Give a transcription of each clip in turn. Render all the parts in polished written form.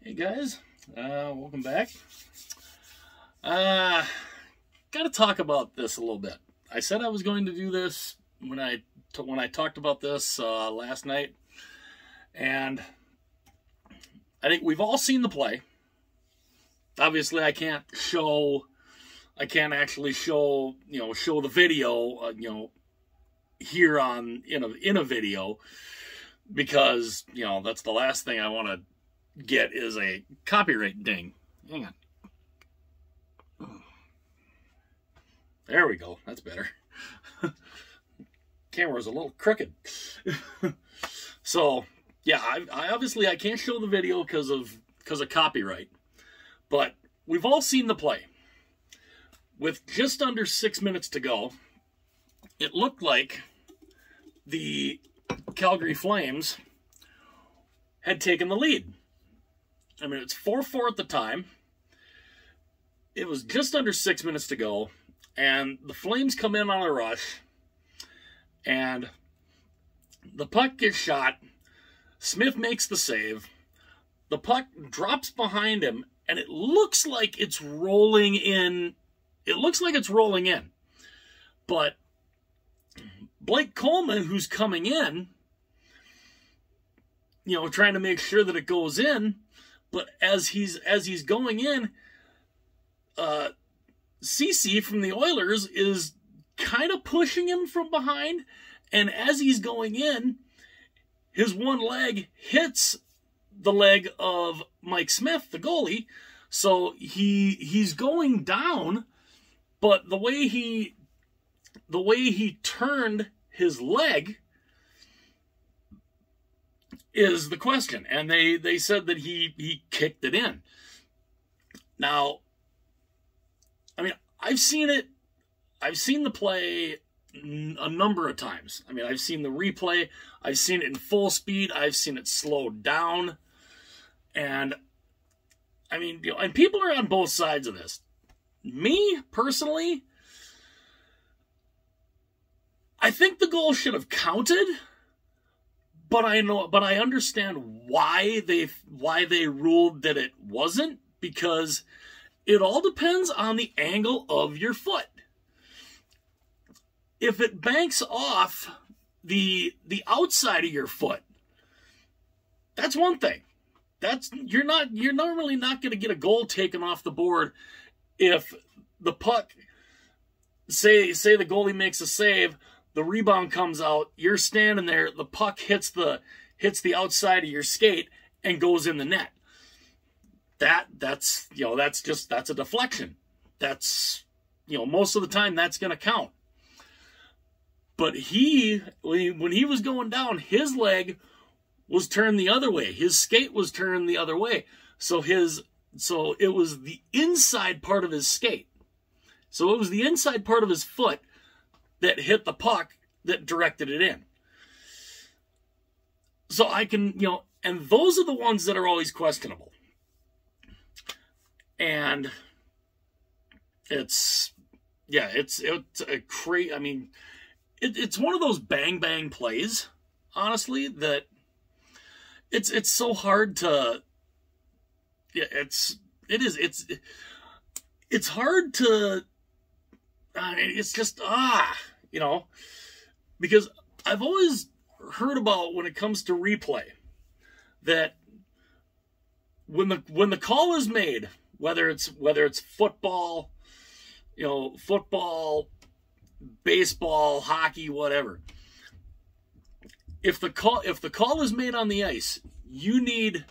Hey guys, welcome back. Got to talk about this a little bit. I said I was going to do this when I talked about this last night, and I think we've all seen the play. Obviously, I can't actually show the video, here on in a video, because that's the last thing I want to get is a copyright ding. Hang on. There we go. That's better. Camera's a little crooked. So yeah, I obviously I can't show the video because of copyright. But we've all seen the play. With just under 6 minutes to go, it looked like the Calgary Flames had taken the lead. I mean, it's 4-4 at the time. It was just under 6 minutes to go, and the Flames come in on a rush, and the puck gets shot. Smith makes the save. The puck drops behind him, and it looks like it's rolling in. It looks like it's rolling in. But Blake Coleman, who's coming in, trying to make sure that it goes in, but as he's going in, CC from the Oilers is kind of pushing him from behind, and as he's going in, his one leg hits the leg of Mike Smith, the goalie, so he's going down, but the way he turned his leg is the question, and they said that he kicked it in. Now, I mean, I've seen the play a number of times. I mean, I've seen the replay, I've seen it in full speed, I've seen it slowed down, and I mean, and people are on both sides of this. Me, personally, I think the goal should have counted, but I understand why they ruled that it wasn't, because it all depends on the angle of your foot. If it banks off the outside of your foot, that's one thing. You're normally not going to get a goal taken off the board if the puck, say the goalie makes a save, the rebound comes out, you're standing there, the puck hits the outside of your skate and goes in the net. That's a deflection. That's, most of the time that's going to count. But when he was going down, his leg was turned the other way. His skate was turned the other way. So it was the inside part of his skate. So it was the inside part of his foot that hit the puck that directed it in. So I can, and those are the ones that are always questionable. And it's a crazy, I mean, it's one of those bang plays, honestly, that it's so hard to, it's hard to, it's just, because I've always heard about, when it comes to replay, that when the call is made, whether it's football, football, baseball, hockey, whatever, if the call is made on the ice, you need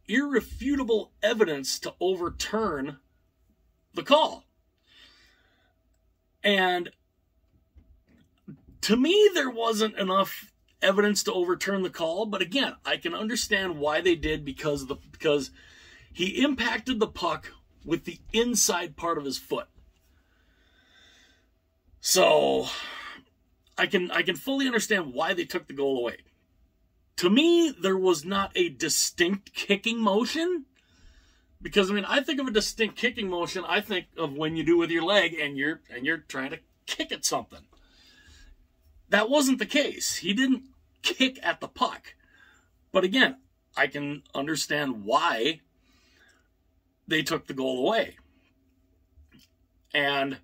irrefutable evidence to overturn the call. And to me, there wasn't enough evidence to overturn the call, but again, I can understand why they did, because he impacted the puck with the inside part of his foot. So I can fully understand why they took the goal away. To me, there was not a distinct kicking motion, because I mean, I think of a distinct kicking motion, I think of when you do with your leg and you're trying to kick at something. That wasn't the case. He didn't kick at the puck. But again, I can understand why they took the goal away. And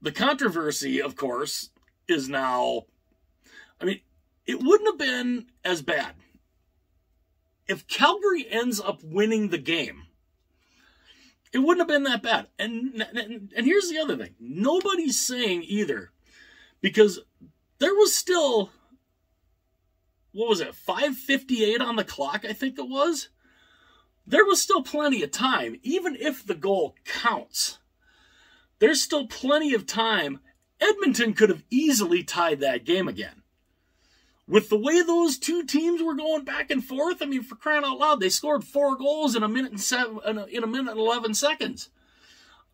the controversy, of course, is now, I mean, it wouldn't have been as bad. If Calgary ends up winning the game, it wouldn't have been that bad. And here's the other thing. Nobody's saying either, because there was still, what was it, 5:58 on the clock, I think it was? There was still plenty of time, even if the goal counts. There's still plenty of time. Edmonton could have easily tied that game again. With the way those two teams were going back and forth, I mean, for crying out loud, they scored 4 goals in a minute and 11 seconds.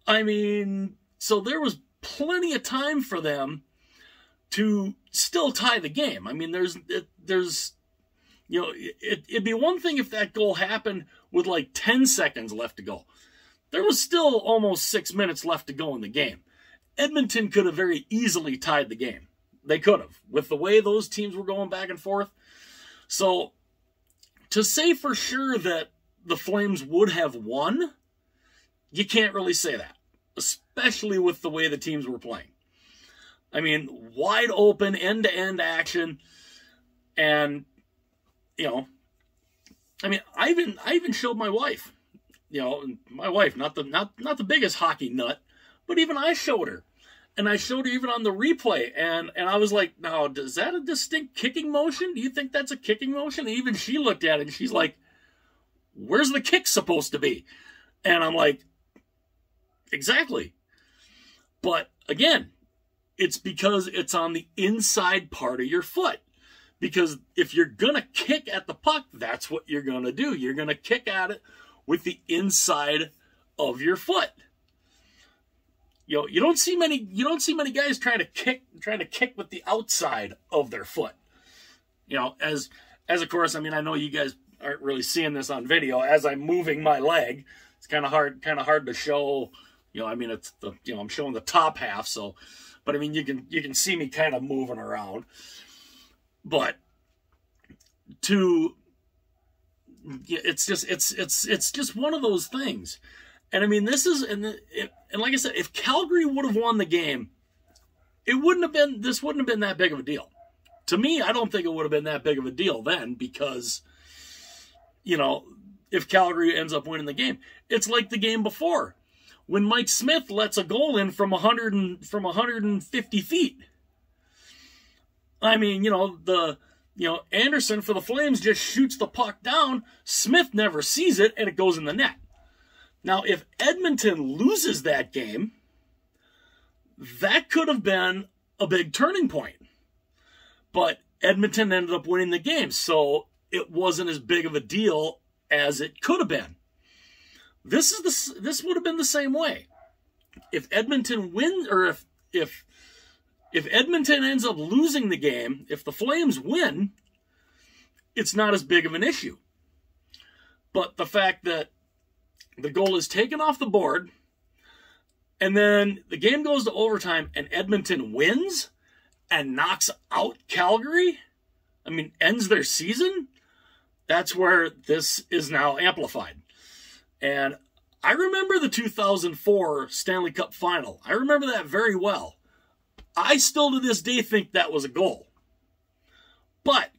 I mean, so there was plenty of time for them to still tie the game. I mean, there's you know, it'd be one thing if that goal happened with like 10 seconds left to go. There was still almost 6 minutes left to go in the game. Edmonton could have very easily tied the game. They could have, with the way those teams were going back and forth. So, to say for sure that the Flames would have won, you can't really say that, especially with the way the teams were playing. I mean, wide open, end-to-end action, and, you know, I mean, I even showed my wife, you know, my wife, not the biggest hockey nut, but even I showed her. And I showed her even on the replay, and I was like, now, is that a distinct kicking motion? Do you think that's a kicking motion? And even she looked at it, and she's like, where's the kick supposed to be? And I'm like, exactly. But, again, it's because it's on the inside part of your foot. Because if you're going to kick at the puck, that's what you're going to do. You're going to kick at it with the inside of your foot. You know, you don't see many guys trying to kick with the outside of their foot. You know, as of course, I mean, I know you guys aren't really seeing this on video. As I'm moving my leg, it's kind of hard to show. You know, I mean, it's the, you know, I'm showing the top half, so, but I mean, you can see me kind of moving around. But it's just one of those things. And I mean, this is, and like I said, if Calgary would have won the game, this wouldn't have been that big of a deal. To me, I don't think it would have been that big of a deal then, because, you know, if Calgary ends up winning the game, it's like the game before, when Mike Smith lets a goal in from 150 feet. I mean, you know, Anderson for the Flames just shoots the puck down. Smith never sees it, and it goes in the net. Now, if Edmonton loses that game, that could have been a big turning point. But Edmonton ended up winning the game, so it wasn't as big of a deal as it could have been. This would have been the same way. If Edmonton wins, or if Edmonton ends up losing the game, if the Flames win, it's not as big of an issue. But the fact that the goal is taken off the board, and then the game goes to overtime, and Edmonton wins and knocks out Calgary, I mean, ends their season, that's where this is now amplified. And I remember the 2004 Stanley Cup Final. I remember that very well. I still to this day think that was a goal. But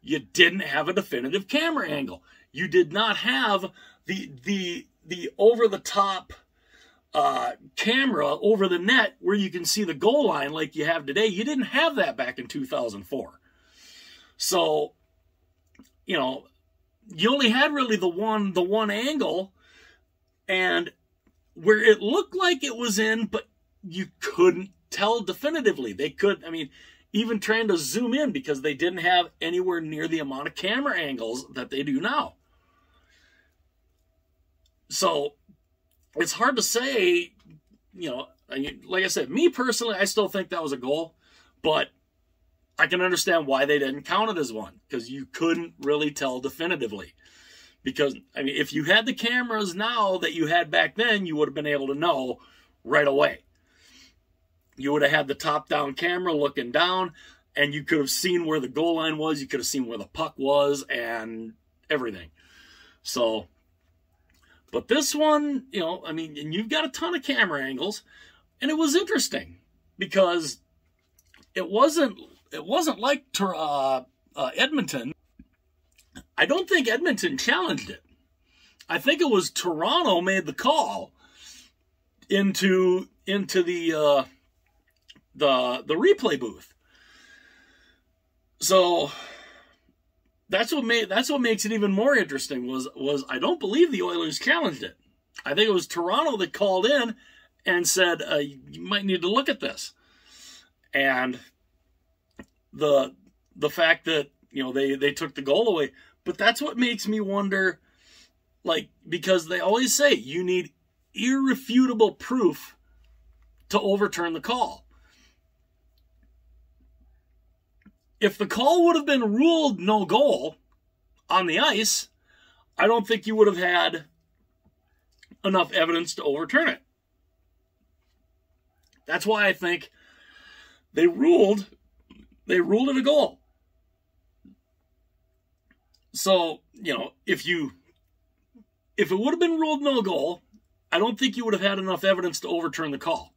you didn't have a definitive camera angle. You did not have the over-the-top camera over the net where you can see the goal line like you have today. You didn't have that back in 2004. So, you know, you only had really the one angle, and where it looked like it was in, but you couldn't tell definitively. They could, I mean, even trying to zoom in, because they didn't have anywhere near the amount of camera angles that they do now. So it's hard to say, you know, like I said, me personally, I still think that was a goal, but I can understand why they didn't count it as one, because you couldn't really tell definitively. Because, I mean, if you had the cameras now that you had back then, you would have been able to know right away. You would have had the top-down camera looking down, and you could have seen where the goal line was. You could have seen where the puck was, and everything. So, but this one, you know, I mean, and you've got a ton of camera angles, and it was interesting because it wasn't like Edmonton. I don't think Edmonton challenged it. I think it was Toronto made the call into the replay booth. So that's what makes it even more interesting was I don't believe the Oilers challenged it. I think it was Toronto that called in and said, you might need to look at this. And the fact that, you know, they took the goal away. But that's what makes me wonder, like, because they always say you need irrefutable proof to overturn the call. If the call would have been ruled no goal on the ice, I don't think you would have had enough evidence to overturn it. That's why I think they ruled it a goal. So, you know, if it would have been ruled no goal, I don't think you would have had enough evidence to overturn the call.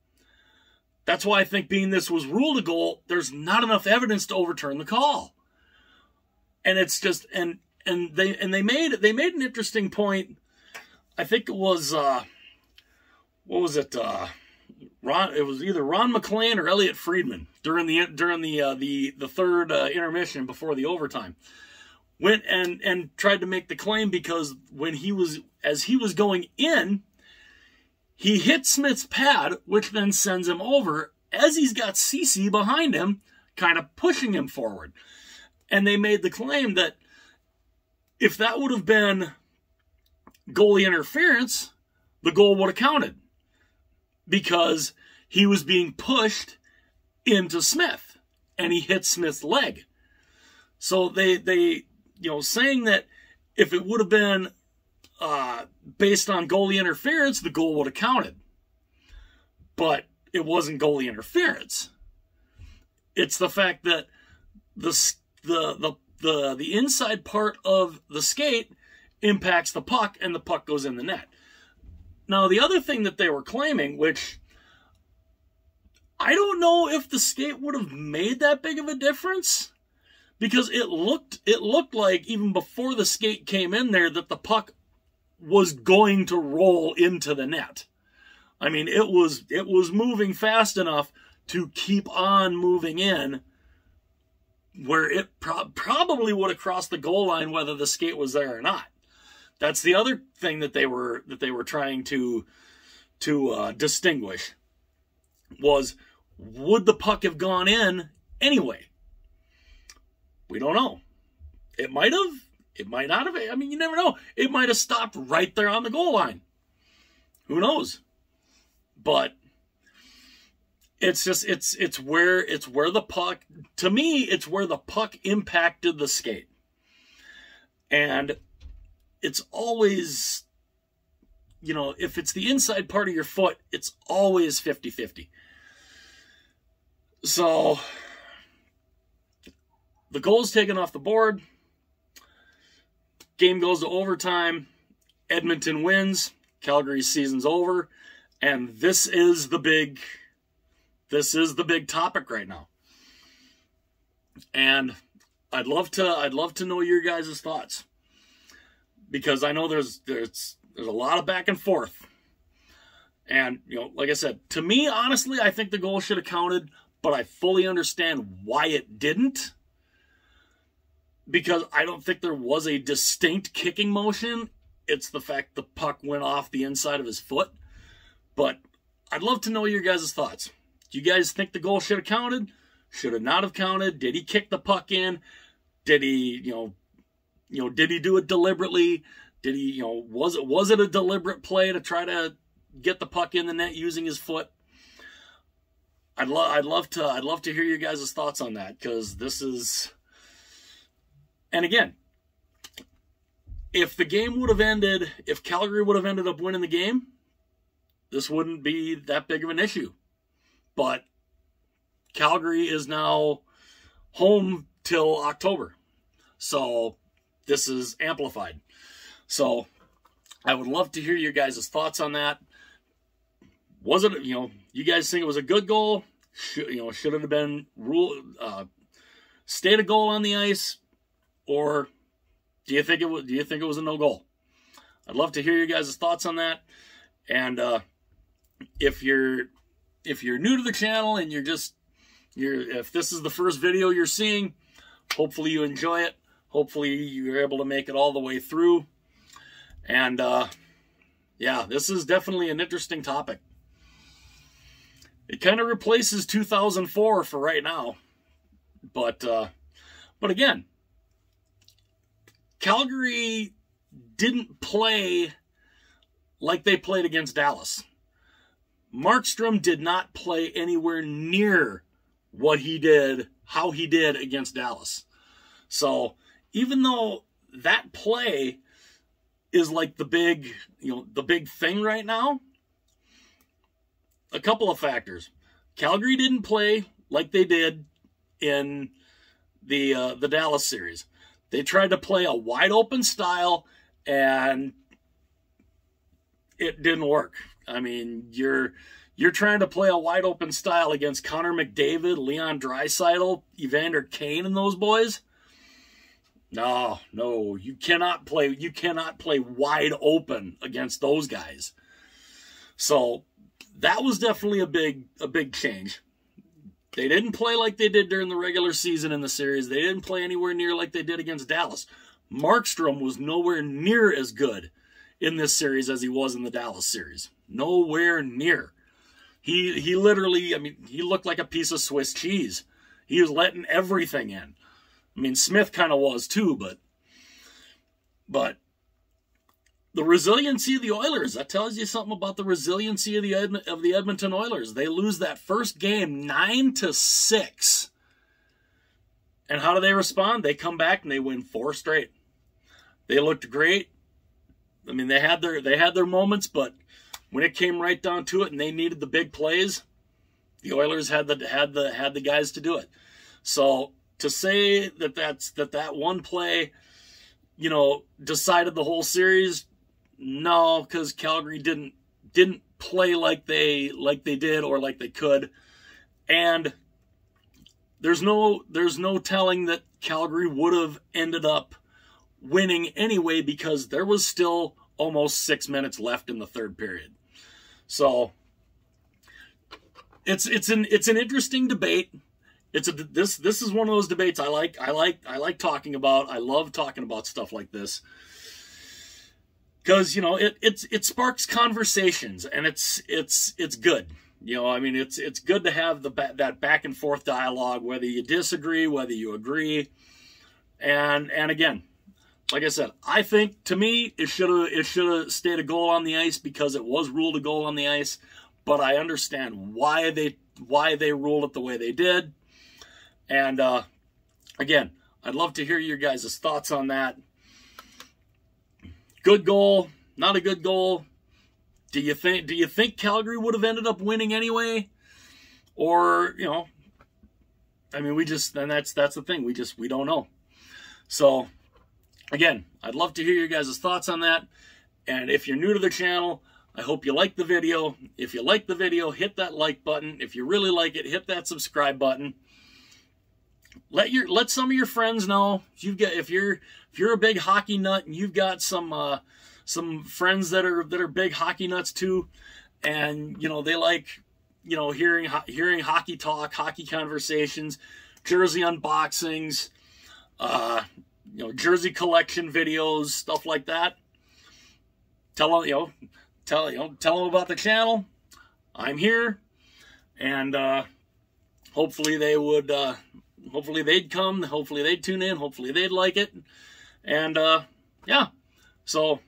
That's why I think being this was ruled a goal, there's not enough evidence to overturn the call. And it's just and they made an interesting point. I think it was what was it? It was either Ron McLean or Elliot Friedman during the third intermission before the overtime. Went and tried to make the claim because as he was going in, he hit Smith's pad, which then sends him over as he's got Ceci behind him, kind of pushing him forward. And they made the claim that if that would have been goalie interference, the goal would have counted because he was being pushed into Smith and he hit Smith's leg. So they you know, saying that if it would have been based on goalie interference, the goal would have counted. But it wasn't goalie interference. It's the fact that the inside part of the skate impacts the puck and the puck goes in the net. Now, the other thing that they were claiming, which I don't know if the skate would have made that big of a difference, because it looked like even before the skate came in there that the puck was going to roll into the net. I mean, it was moving fast enough to keep on moving in, where it probably would have crossed the goal line whether the skate was there or not. That's the other thing that they were trying to distinguish was, would the puck have gone in anyway? We don't know. It might have. It might not have. I mean, you never know. It might have stopped right there on the goal line. Who knows? But it's just it's where the puck, to me, it's where the puck impacted the skate. And it's always, you know, if it's the inside part of your foot, it's always 50-50. So the goal's taken off the board. Game goes to overtime. Edmonton wins. Calgary's season's over. And this is the big topic right now. And I'd love to know your guys' thoughts, because I know there's a lot of back and forth. And, you know, like I said, to me, honestly, I think the goal should have counted, but I fully understand why it didn't, because I don't think there was a distinct kicking motion. It's the fact the puck went off the inside of his foot. But I'd love to know your guys' thoughts. Do you guys think the goal should have counted? Should it not have counted? Did he kick the puck in? Did he, did he do it deliberately? Did he, was it a deliberate play to try to get the puck in the net using his foot? I'd love to hear your guys' thoughts on that, because this is. And again, if the game would have ended, if Calgary would have ended up winning the game, this wouldn't be that big of an issue. But Calgary is now home till October. So this is amplified. So I would love to hear your guys' thoughts on that. Was it, you guys think it was a good goal? Should it have been stayed a goal on the ice, or do you think it was a no goal? I'd love to hear your guys' thoughts on that. And if you're new to the channel and if this is the first video you're seeing, hopefully you enjoy it. Hopefully you're able to make it all the way through. And yeah, this is definitely an interesting topic. It kind of replaces 2004 for right now. But again, Calgary didn't play like they played against Dallas. Markstrom did not play anywhere near what he did, how he did against Dallas. So even though that play is like the big thing right now, a couple of factors. Calgary didn't play like they did in the Dallas series. They tried to play a wide open style, and it didn't work. I mean, you're trying to play a wide open style against Connor McDavid, Leon Draisaitl, Evander Kane, and those boys. No, you cannot play wide open against those guys. So that was definitely a big change. They didn't play like they did during the regular season in the series. They didn't play anywhere near like they did against Dallas. Markstrom was nowhere near as good in this series as he was in the Dallas series. Nowhere near. He literally, I mean, he looked like a piece of Swiss cheese. He was letting everything in. I mean, Smith kind of was too, but the resiliency of the Oilers, that tells you something about the resiliency of the Edmonton Oilers. They lose that first game 9-6. And how do they respond? They come back and they win 4 straight. They looked great. I mean, they had their moments, but when it came right down to it and they needed the big plays, the Oilers had the guys to do it. So to say that one play, decided the whole series, no, because Calgary didn't play like they did or like they could, and there's no telling that Calgary would have ended up winning anyway, because there was still almost 6 minutes left in the third period. So it's an interesting debate. This is one of those debates I like talking about. I love talking about stuff like this, because it sparks conversations, and it's good. I mean, it's good to have that back and forth dialogue, whether you disagree, whether you agree, and again, like I said, I think, to me, it should have stayed a goal on the ice because it was ruled a goal on the ice. But I understand why they ruled it the way they did. And again, I'd love to hear your guys' thoughts on that. Good goal, not a good goal. Do you think Calgary would have ended up winning anyway? Or, I mean, that's the thing. We don't know. So again, I'd love to hear your guys' thoughts on that. And if you're new to the channel, I hope you like the video. If you like the video, hit that like button. If you really like it, hit that subscribe button. Let some of your friends know. If you're a big hockey nut and you've got some friends that are big hockey nuts too, and they like hearing hockey talk, hockey conversations, jersey unboxings, jersey collection videos, stuff like that. Tell them about the channel. I'm here, and hopefully they would. Hopefully they'd come. Hopefully they'd tune in. Hopefully they'd like it. And yeah, so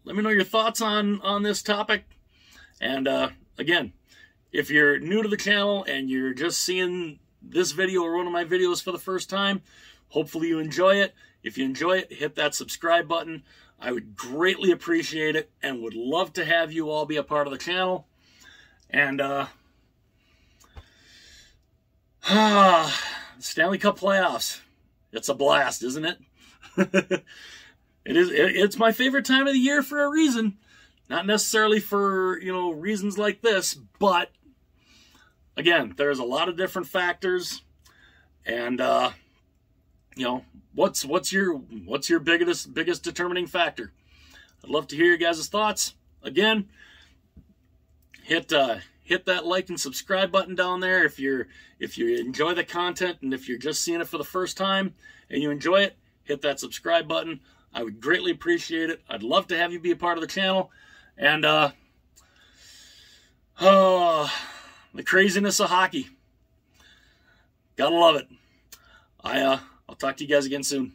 let me know your thoughts on this topic. And again, if you're new to the channel and you're just seeing this video or one of my videos for the first time, hopefully you enjoy it. If you enjoy it, hit that subscribe button. I would greatly appreciate it and would love to have you all be a part of the channel. And Stanley Cup playoffs. It's a blast, isn't it? It's my favorite time of the year for a reason. Not necessarily for, reasons like this, but again, there's a lot of different factors, and what's your biggest determining factor? I'd love to hear your guys' thoughts. Again, hit that like and subscribe button down there if you enjoy the content, and if you're just seeing it for the first time and you enjoy it, hit that subscribe button. I would greatly appreciate it. I'd love to have you be a part of the channel. And the craziness of hockey. Gotta love it. I'll talk to you guys again soon.